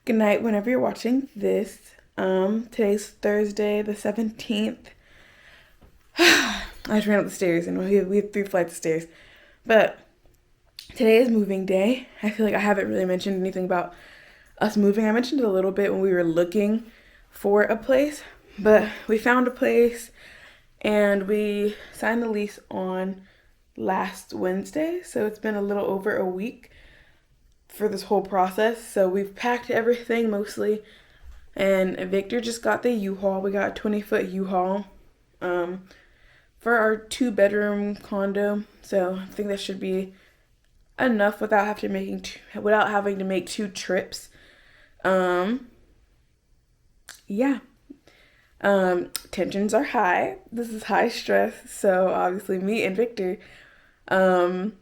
Good night whenever you're watching this. Today's Thursday, the 17th. I just ran up the stairs and we have 3 flights of stairs. But today is moving day. I feel like I haven't really mentioned anything about us moving. I mentioned it a little bit when we were looking for a place, but we found a place and we signed the lease on last Wednesday. So it's been a little over a week for this whole process. So we've packed everything mostly, and Victor just got the U-Haul. We got a 20-foot U-Haul for our 2-bedroom condo. So I think that should be enough without having to make 2 trips. Yeah. Tensions are high. This is high stress. So obviously me and Victor have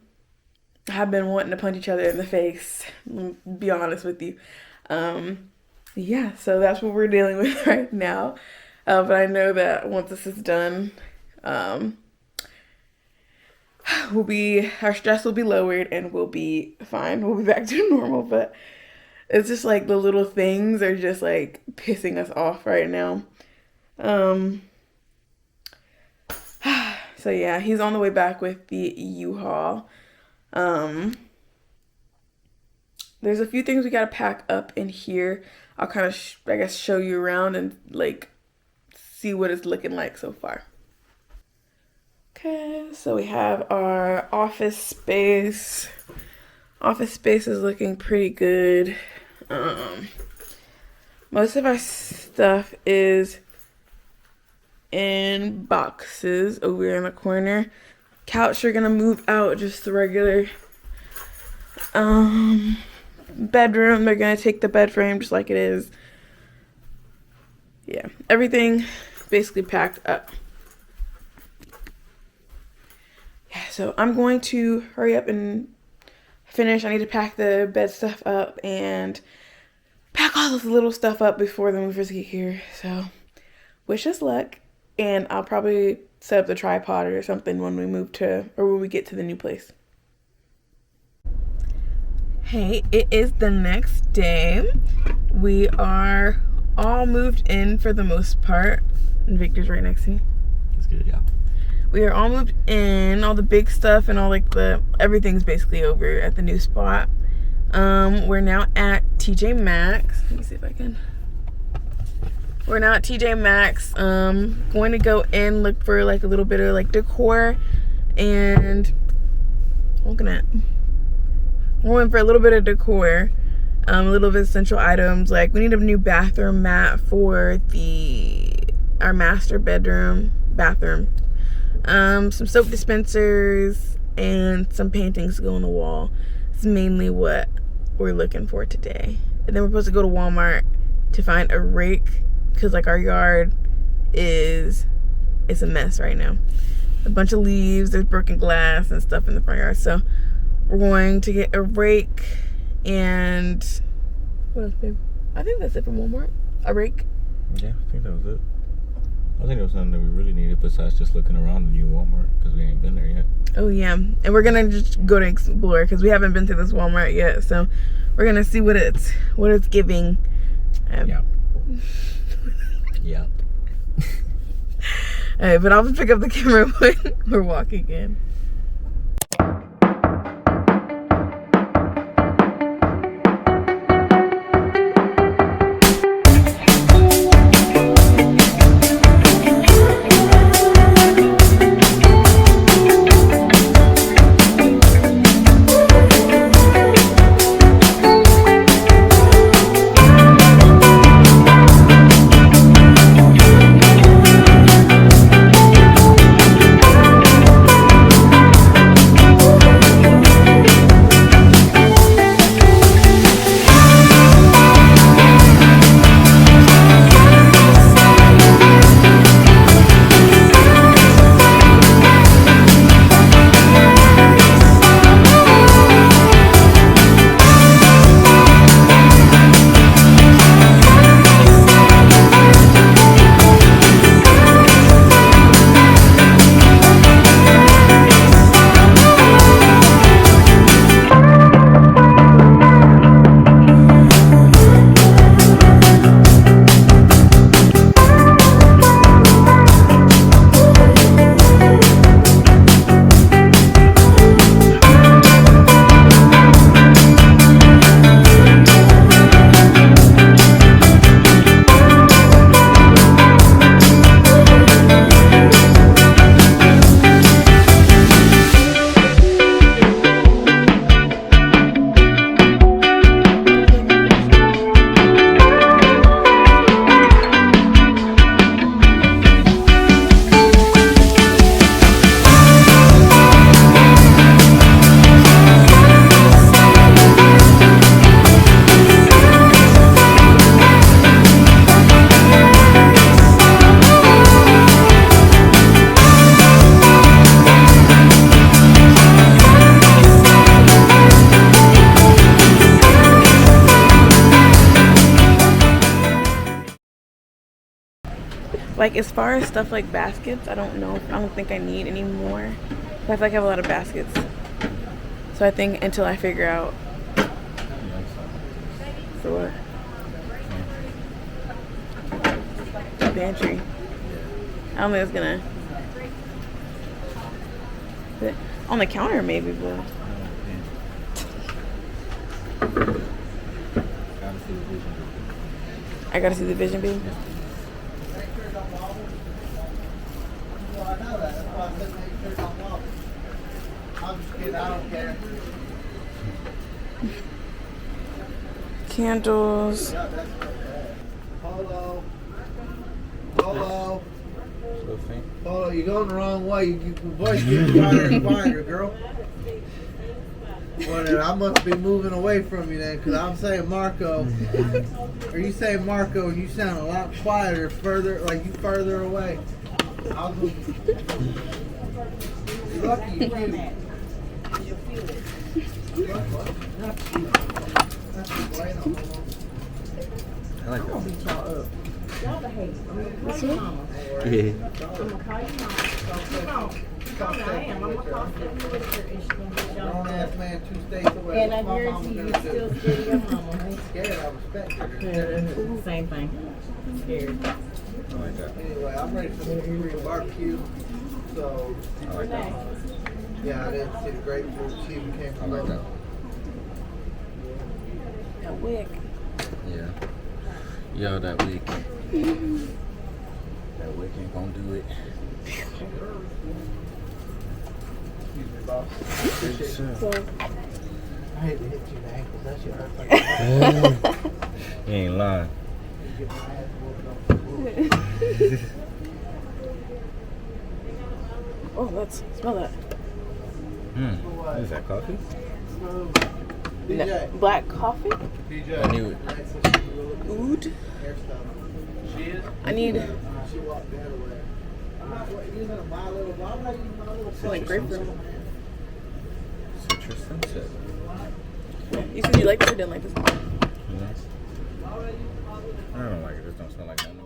been wanting to punch each other in the face, be honest with you. Yeah, so that's what we're dealing with right now. But I know that once this is done, our stress will be lowered and we'll be fine. We'll be back to normal, but it's just like the little things are just like pissing us off right now. So yeah, he's on the way back with the U-Haul. There's a few things we gotta pack up in here. I'll kind of, show you around and like see what it's looking like so far. Okay, so we have our office space. Office space is looking pretty good. Most of our stuff is in boxes over in the corner. Couch are gonna move out, just the regular. Bedroom, they're gonna take the bed frame just like it is. Yeah, everything basically packed up. Yeah, so I'm going to hurry up and finish. I need to pack the bed stuff up and pack all this little stuff up before the movers get here. So wish us luck, and I'll probably set up the tripod or something when we get to the new place. Hey, it is the next day. We are all moved in for the most part. And Victor's right next to me. That's good, yeah. We are all moved in, all the big stuff and all everything's basically over at the new spot. We're now at TJ Maxx. Let me see if I can. We're now at TJ Maxx. Going to go in, look for like a little bit of like decor, and we're going for a little bit of decor, a little bit of essential items. Like we need a new bathroom mat for our master bathroom. Some soap dispensers and some paintings to go on the wall. It's mainly what we're looking for today. And then we're supposed to go to Walmart to find a rake, because like our yard is a mess right now. A bunch of leaves, there's broken glass and stuff in the front yard. So we're going to get a rake and what else, babe? I think that's it from Walmart. A rake. Yeah, I think that was it. I think there was nothing that we really needed besides just looking around the new Walmart, because we ain't been there yet. Oh yeah, and we're gonna just go to explore because we haven't been to this Walmart yet. So we're gonna see what it's giving. Yep. Yep. Alright, but I'll just pick up the camera when we're walking in. Like, as far as stuff like baskets, I don't know. I don't think I need any more. But I feel like I have a lot of baskets. So I think until I figure out for what? Pantry. I don't think it's gonna. On the counter, maybe, but. I gotta see the vision beam. Candles. Polo. Polo. Polo, you're going the wrong way. Your voice gets quieter and quieter, girl. Well, then I must be moving away from you then, because I'm saying Marco. Or you say Marco and you sound a lot quieter, further, like you further away. I'll go. You're lucky you feel it. I like that. Y'all behave. I'm gonna call This your one? mama. Yeah. I'm gonna call your mama. Come on. Come on, I am. I'm gonna call Stephanie Whitaker and she's gonna get y'all. Grown ass man 2 states away. And I What's my mama guarantee you gonna still do? scared of your mama. I ain't scared, I respect her. Same thing. Scared. I like that. Anyway, I'm ready for some Korean barbecue. So, I like that. yeah, I didn't see the grapefruit. She even came I from like that. A wick. Yeah. Yo, that week. That week ain't gonna do it. Excuse me, boss. So, I hate to hit you in the ankles. That shit hurts like You ain't lying. get my ass whooped on. oh, let's smell that. What is that, coffee? DJ. Black coffee? DJ. I knew it. Oud. She is? I need She walked the other way. I'm not using a my little, why would I use my little like grapefruit. Citrus sunset. You said you liked it or didn't like this one? Yeah. I don't like it. It just don't smell like that to me.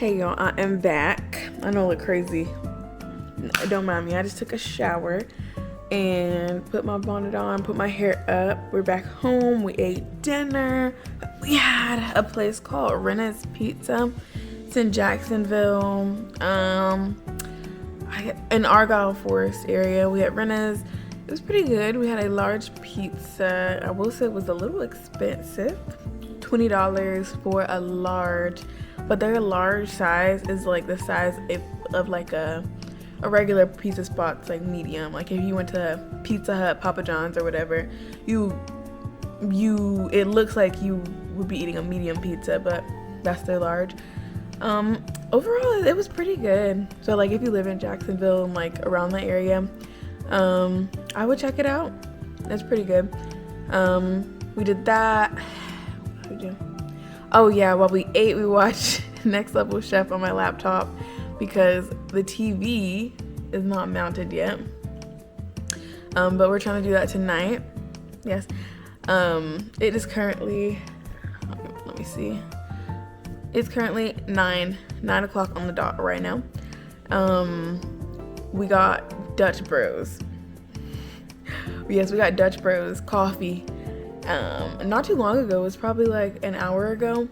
Hey y'all, I am back. I know I look crazy. Don't mind me. I just took a shower and put my bonnet on, put my hair up. We're back home. We ate dinner. We had a place called Rena's Pizza. It's in Jacksonville, in Argyle Forest area. We had Rena's. It was pretty good. We had a large pizza. I will say it was a little expensive. $20 for a large, but their large size is like the size of like a regular pizza spot's like medium. Like if you went to Pizza Hut, Papa John's or whatever, it looks like you would be eating a medium pizza, but that's their large. Overall it was pretty good. So like if you live in Jacksonville and like around the area, I would check it out. It's pretty good. We did that. What did we do? Oh yeah, while we ate, we watched Next Level Chef on my laptop because the TV is not mounted yet. But we're trying to do that tonight. Yes. It is currently, let me see. It's currently 9 o'clock on the dot right now. We got Dutch Bros. Yes, we got Dutch Bros coffee. Not too long ago. It was probably like an hour ago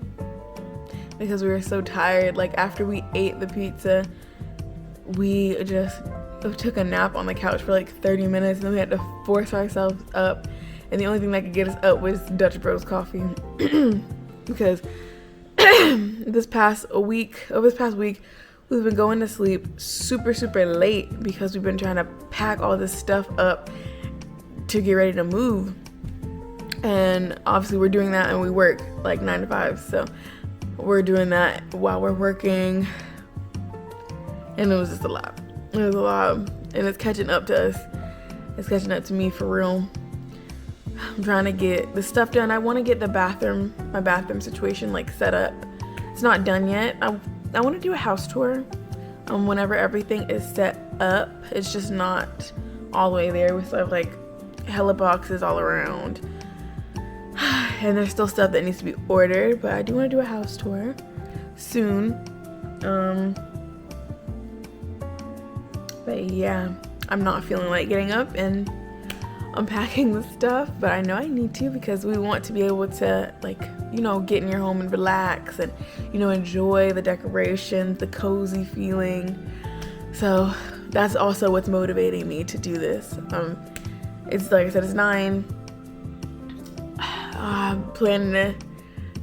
because we were so tired. Like after we ate the pizza, we just took a nap on the couch for like 30 minutes and then we had to force ourselves up, and the only thing that could get us up was Dutch Bros coffee. Because over this past week we've been going to sleep super late because we've been trying to pack all this stuff up to get ready to move. And obviously we're doing that and we work like 9 to 5, so we're doing that while we're working, and it was just a lot. It was a lot, and it's catching up to us. It's catching up to me for real. I'm trying to get the stuff done. I want to get my bathroom situation like set up. It's not done yet. I want to do a house tour whenever everything is set up. It's just not all the way there. We still have like hella boxes all around. And there's still stuff that needs to be ordered, but I do want to do a house tour soon. But yeah, I'm not feeling like getting up and unpacking the stuff, but I know I need to because we want to be able to like, you know, get in your home and relax and, you know, enjoy the decorations, the cozy feeling. So that's also what's motivating me to do this. It's like I said, it's 9. I'm planning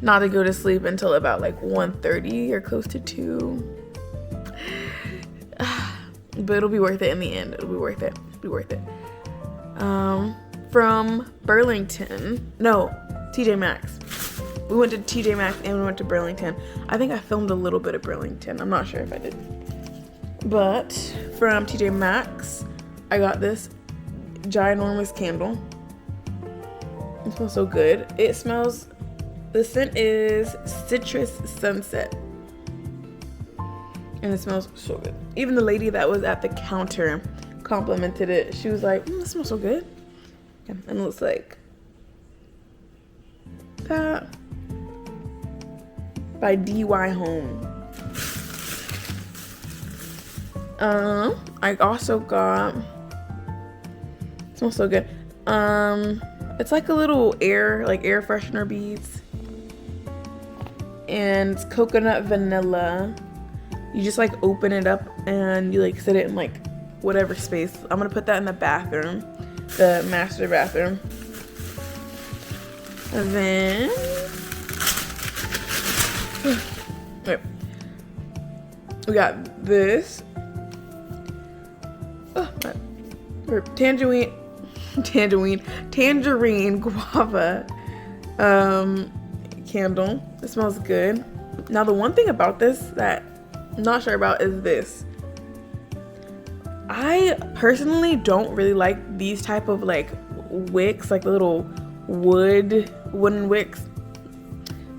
not to go to sleep until about like 1:30 or close to 2. But it'll be worth it in the end. It'll be worth it. From Burlington. No, TJ Maxx. We went to TJ Maxx and we went to Burlington. I think I filmed a little bit of Burlington. I'm not sure if I did. But from TJ Maxx, I got this ginormous candle. It smells so good. The scent is Citrus Sunset. And it smells so good. Even the lady that was at the counter complimented it. She was like, it smells so good. And it looks like that. By DY Home. I also got, it smells so good. It's like a little air freshener beads. And it's coconut vanilla. You just like open it up and you like set it in like whatever space. I'm gonna put that in the bathroom, the master bathroom. And then we got this tangerine guava candle. It smells good. Now the one thing about this that I'm not sure about is this. I personally don't really like these type of like wicks, like the little wooden wicks,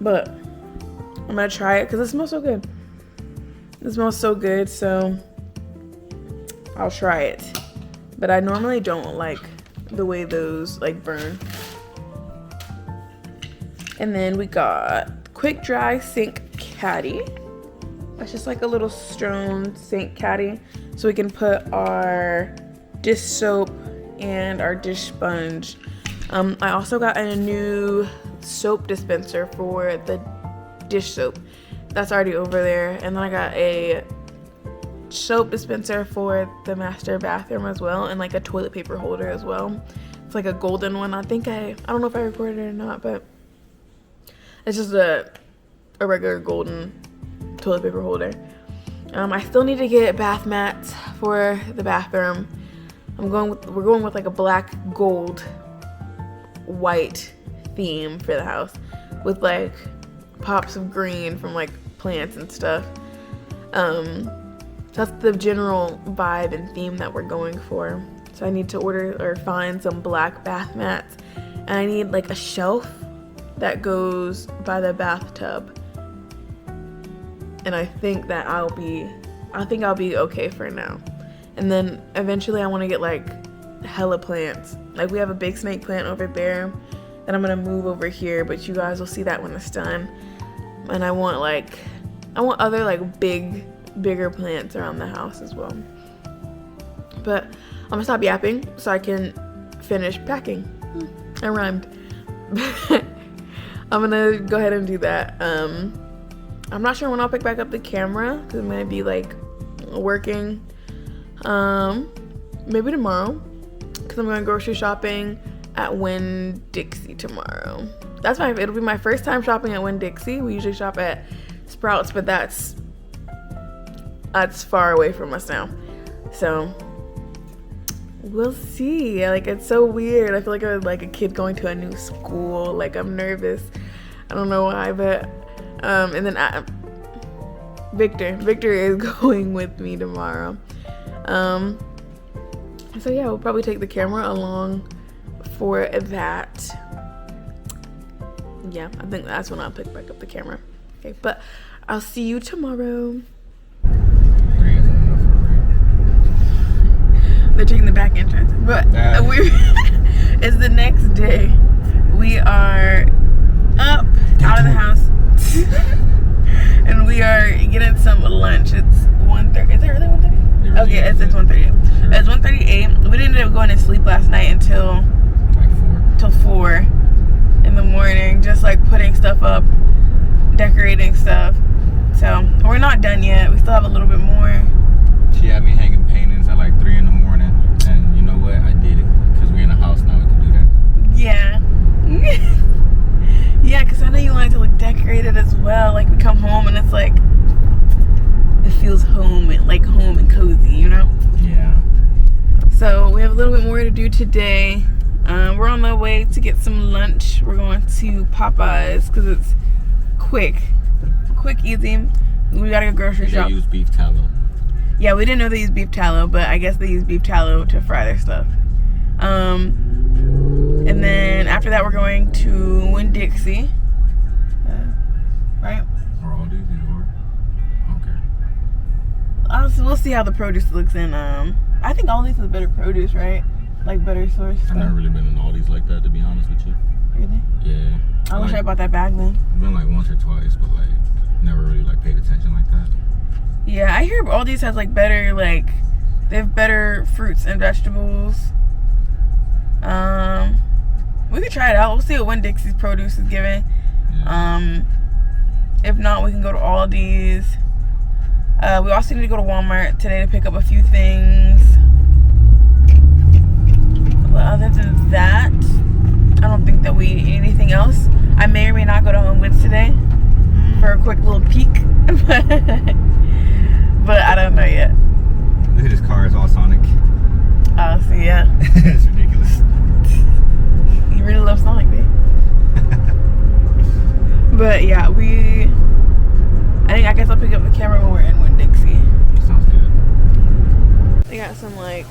but I'm gonna try it because it smells so good. It smells so good, so I'll try it. But I normally don't like the way those like burn. And then we got Quick Dry Sink Caddy. That's just like a little stone sink caddy, so we can put our dish soap and our dish sponge. I also got a new soap dispenser for the dish soap. That's already over there. And then I got a soap dispenser for the master bathroom as well, and like a toilet paper holder as well. It's like a golden one. I don't know if I recorded it or not, but it's just a regular golden toilet paper holder. I still need to get bath mats for the bathroom. We're going with like a black, gold, white theme for the house with like pops of green from like plants and stuff. That's the general vibe and theme that we're going for. So I need to order or find some black bath mats, and I need like a shelf that goes by the bathtub. And I think I'll be okay for now. And then eventually I want to get like hella plants. Like we have a big snake plant over there that I'm gonna move over here, but you guys will see that when it's done. And I want other like bigger plants around the house as well. But I'm gonna stop yapping so I can finish packing. I rhymed. I'm gonna go ahead and do that. I'm not sure when I'll pick back up the camera because I'm gonna be like working. Maybe tomorrow because I'm going grocery shopping at Winn-Dixie tomorrow. It'll be my first time shopping at Winn-Dixie. We usually shop at Sprouts, but that's far away from us now. So we'll see. Like, it's so weird. I feel like I'm like a kid going to a new school. Like, I'm nervous. I don't know why, but and then Victor is going with me tomorrow. So yeah, we'll probably take the camera along for that. Yeah, I think that's when I'll pick back up the camera. Okay, but I'll see you tomorrow. They're taking the back entrance, but it's the next day. We are up out of the house and we are getting some lunch. It's 1:30. Is it really 1:30? Okay, it's 1:30. It's 1:38. We didn't end up going to sleep last night until like 4 in the morning, just like putting stuff up, decorating stuff. So we're not done yet. We still have a little bit more. She had me hanging paintings at like 3 in the morning, and you know what? I did it because we're in a house now. We can do that. Yeah. Yeah, because I know you wanted to like decorate it as well. Like we come home and it's like it feels home and cozy, you know? Yeah. So we have a little bit more to do today. We're on the way to get some lunch. We're going to Popeyes because it's quick, easy. We gotta go grocery shop. They use beef tallow. Yeah, we didn't know they use beef tallow, but I guess they use beef tallow to fry their stuff. And then after that, we're going to Winn-Dixie. Right? Or Aldi's, okay. We'll see how the produce looks in. I think Aldi's is better produce, right? Like better source. I've never really been in Aldi's like that, to be honest with you. Really? Yeah. I wish I bought that bag then. I've been like once or twice, but like never really like paid attention like that. Yeah, I hear Aldi's has like better, like they have better fruits and vegetables. We could try it out. We'll see what Winn-Dixie's produce is giving. Yeah. If not, we can go to Aldi's. We also need to go to Walmart today to pick up a few things. But other than that, I don't think that we need anything else. I may or may not go to Home Goods today for a quick little peek. But I don't know yet. Look at this car, it's all Sonic. Oh, so yeah. It's ridiculous. You really love Sonic, babe. But yeah, I guess I'll pick up the camera when we're in Winn-Dixie. Sounds good. They got some like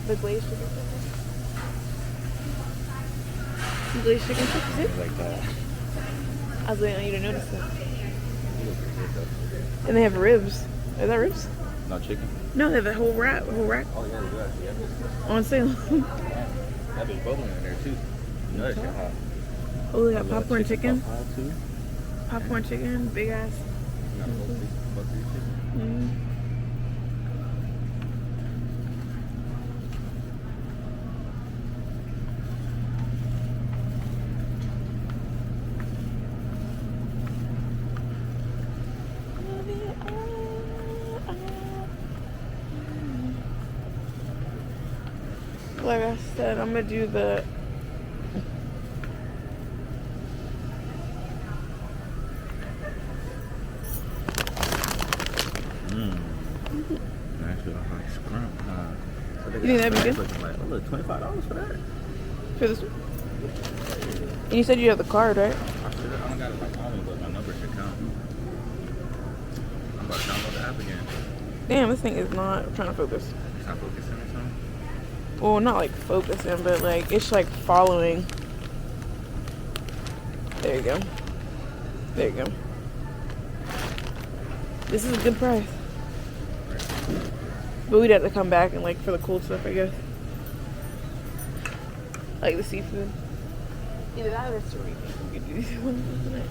the glazed chicken strips. Some glazed chicken strips, is it? Like that. I was waiting on you to notice it. And they have ribs. Is that ribs? Not chicken? No, they have a whole rack. Oh yeah, they do actually. On sale. That is bubbling in there too. You know that shit hot. Oh, they got popcorn chicken. Hot too. Popcorn chicken, big ass got a whole piece of bucket of chicken. Like I said, I'm gonna do the Actually, a hot scrump. So they You think that'd be good? looking like, oh, look, $25 for that. for this one. And you said you have the card, right? I don't got it like on me, but my number should count. I'm about to download the app again. Damn, this thing is not trying to focus. It's not focusing or something. Well, not like focusing, but like it's like following. There you go. There you go. This is a good price. But we'd have to come back and like for the cool stuff, I guess. Like the seafood. Either that or it's we could do these ones tonight.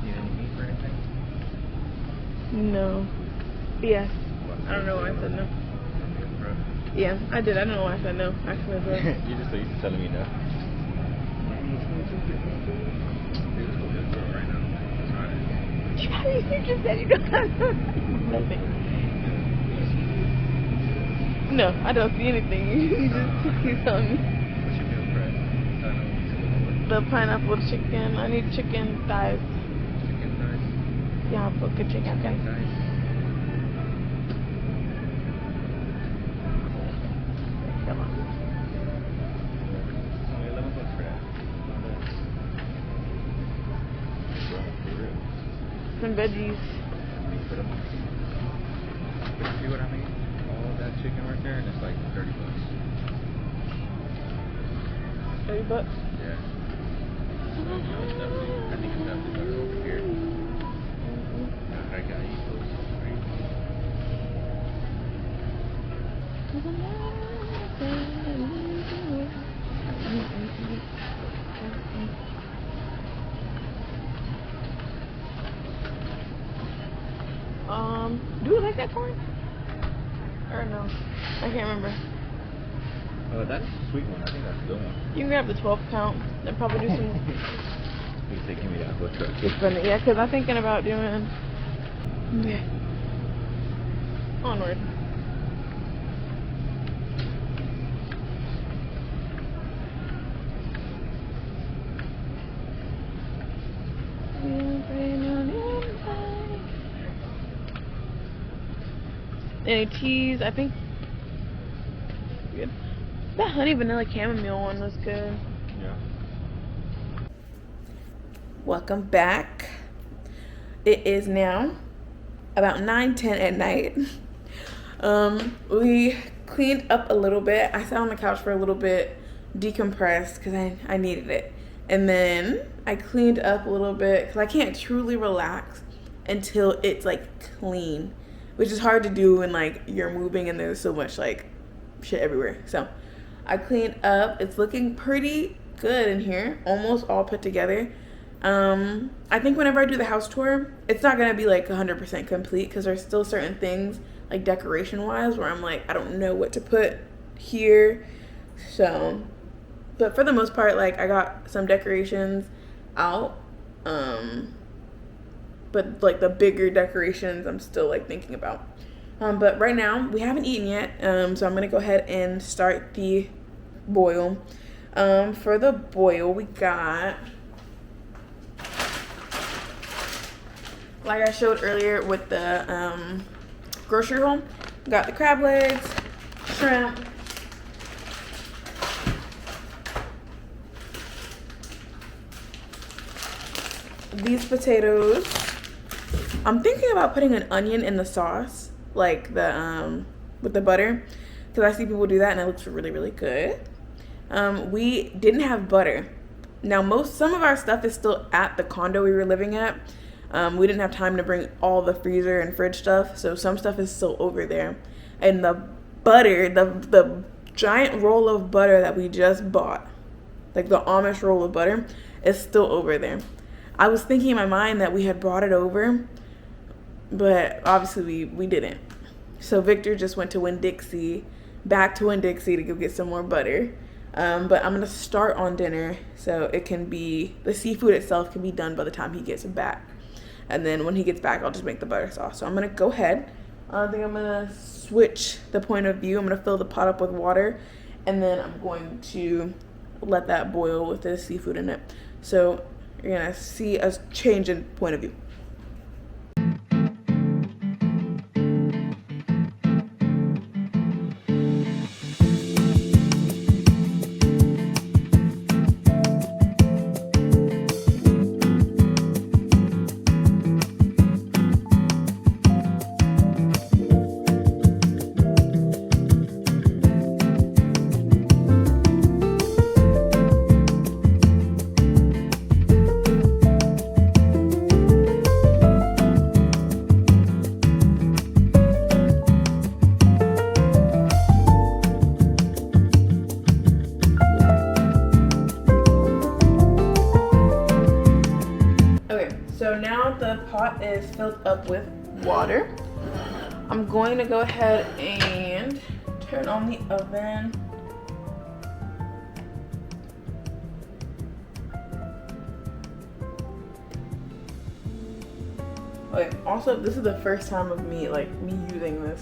Need any meat or anything? No. Yeah. I don't know why I said no. Yeah, I did. I don't know why I said no. Actually, as well. You're just so used to telling me no. You just said you don't have nothing. No, I don't see anything. You just keep telling me. What's your meal price? The pineapple chicken. I need chicken thighs. Chicken thighs. Yeah, book a chicken thighs. Thighs. Come on. Only $11 for that. Some veggies. For the month. But you see what I mean? All that chicken right there, and it's like $30. $30? Yeah. So, it's definitely, I think it's definitely better over here. I gotta eat those. Do you like that corn? Or no? I can't remember. Oh, that's the sweet one. I think that's the good one. You can grab the 12 count and probably do some. You say, give me that whole truck. Yeah, because I'm thinking about doing. Okay. Onward. Any cheese? I think. Good. That honey vanilla chamomile one was good. Yeah. Welcome back. It is now about 9:10 at night. We cleaned up a little bit. I sat on the couch for a little bit, decompressed because I needed it. And then I cleaned up a little bit because I can't truly relax until it's like clean, which is hard to do when like you're moving and there's so much like shit everywhere. So I cleaned up. It's looking pretty good in here, almost all put together. I think whenever I do the house tour, it's not gonna be like 100% complete because there's still certain things like decoration wise where I'm like, I don't know what to put here. So, but for the most part, like I got some decorations out. But like the bigger decorations I'm still like thinking about. But right now we haven't eaten yet. So I'm gonna go ahead and start the boil. For the boil we got, like I showed earlier with the grocery haul, got the crab legs, shrimp, these potatoes. I'm thinking about putting an onion in the sauce, like the with the butter, because I see people do that and it looks really, really good. We didn't have butter. Now some of our stuff is still at the condo we were living at. We didn't have time to bring all the freezer and fridge stuff, so some stuff is still over there. And the butter, the giant roll of butter that we just bought like the Amish roll of butter, is still over there. I was thinking in my mind that we had brought it over, but obviously we didn't. So Victor just went to Winn-Dixie, back to Winn-Dixie to go get some more butter. But I'm gonna start on dinner so it can be, the seafood itself can be done by the time he gets back. And then when he gets back, I'll just make the butter sauce. So I'm gonna go ahead. I think I'm gonna switch the point of view. I'm gonna fill the pot up with water, and then I'm going to let that boil with the seafood in it. So you're gonna see a change in point of view. So now the pot is filled up with water. I'm going to go ahead and turn on the oven. Okay, also this is the first time of me using this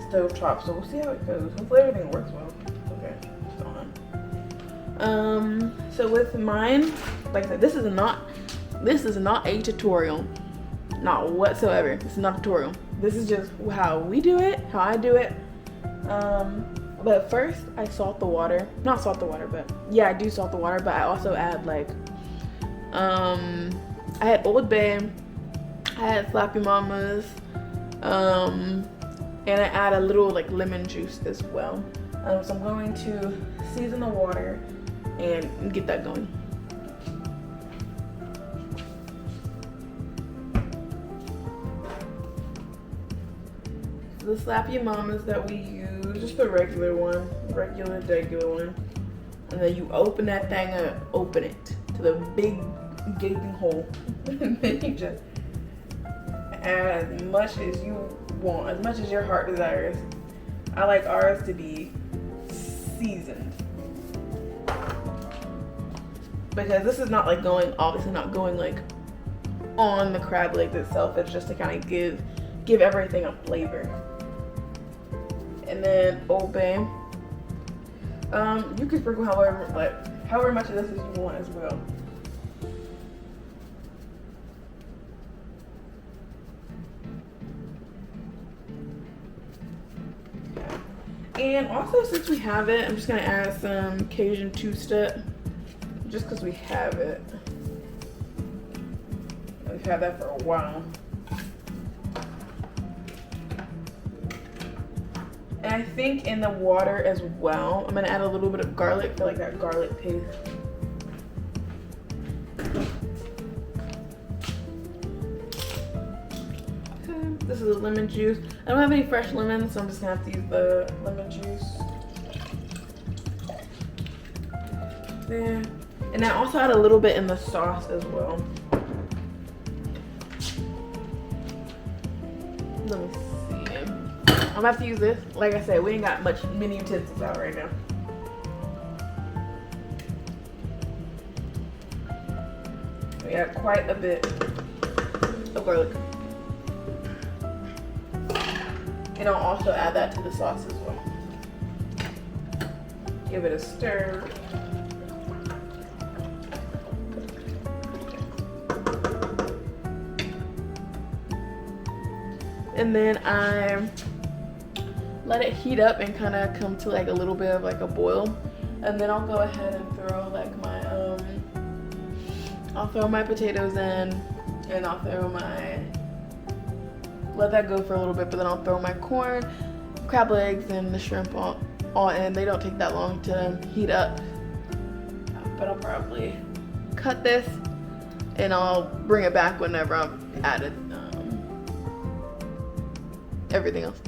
stovetop, so we'll see how it goes. Hopefully everything works well. Okay, still on. So with mine, like I said, this is not a tutorial, not whatsoever. This is not a tutorial. This is just how we do it, how I do it. But first I salt the water. Not salt the water, but yeah, I do salt the water, but I also add I had Old Bay, I had Slappy Mamas, and I add a little lemon juice as well. So I'm going to season the water and get that going. The Slappy Mamas that we use, just the regular one, regular one. And then you open that thing up, open it to the big gaping hole. And then you just add as much as you want, as much as your heart desires. I like ours to be seasoned. Because this is not obviously not going on the crab legs itself. It's just to kind of give everything a flavor. And then Old Bay. You can sprinkle however much of this as you want as well. And also, since we have it, I'm just gonna add some Cajun two-step, just because we have it. We've had that for a while. And I think in the water as well, I'm gonna add a little bit of garlic for that garlic paste. Okay, this is a lemon juice. I don't have any fresh lemons, so I'm just gonna have to use the lemon juice. There. And I also add a little bit in the sauce as well. Let me see. I'm gonna have to use this. Like I said, we ain't got many utensils out right now. We got quite a bit of garlic. And I'll also add that to the sauce as well. Give it a stir. And then I let it heat up and kind of come to a little bit of a boil, and then I'll go ahead and throw I'll throw my potatoes in, and I'll throw let that go for a little bit, but then I'll throw my corn, crab legs, and the shrimp all in. They don't take that long to heat up, but I'll probably cut this and I'll bring it back whenever I've added everything else.